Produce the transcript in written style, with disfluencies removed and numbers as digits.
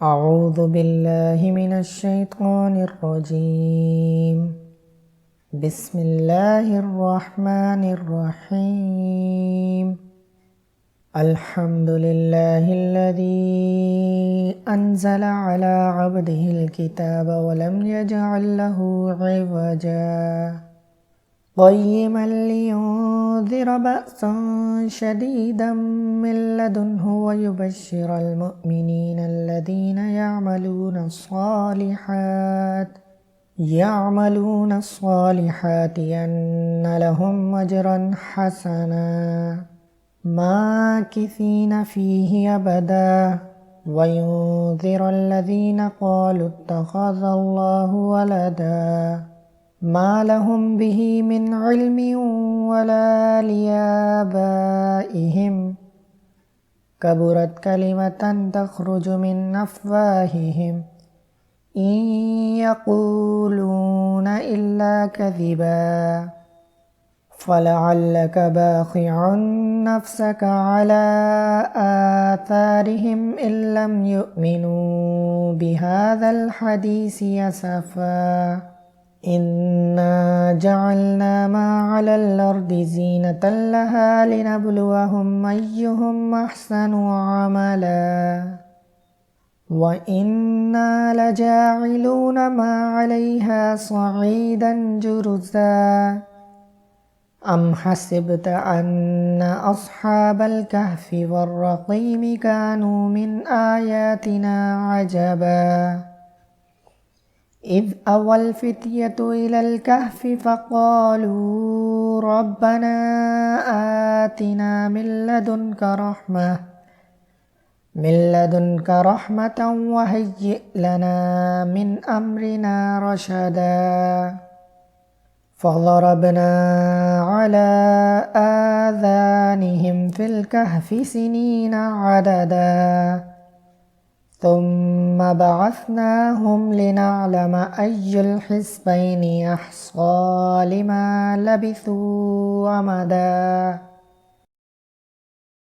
أعوذ بالله من الشيطان الرجيم. بسم الله الرحمن الرحيم. الحمد لله الذي أنزل على عبده الكتاب ولم يجعل له عوجا قيما لينذر بأسا شديدا من لدنه ويبشر المؤمنين الذين يعملون الصالحات أن لهم أجرا حسنا ماكثين فيه أبدا وينذر الذين قالوا اتخذ الله ولدا ما لهم به من علم ولا لآبائهم كبرت كلمة تخرج من أفواههم إن يقولون إلا كذبا فلعلك باخع نفسك على آثارهم إن لم يؤمنوا بهذا الحديث أسفا إنا جعلنا ما على الأرض زينة لها لنبلوهم أيهم أحسن عملا وإنا لجاعلون ما عليها صعيدا جرزا أم حسبت أن أصحاب الكهف والرقيم كانوا من آياتنا عجبا إذ أوى الفتية إلى الكهف فقالوا ربنا آتنا من لدنك رحمة وهيئ لنا من أمرنا رشدا فضربنا على آذانهم في الكهف سنين عددا ثم بعثناهم لنعلم أي الحزبين أحصى لما لبثوا أمدا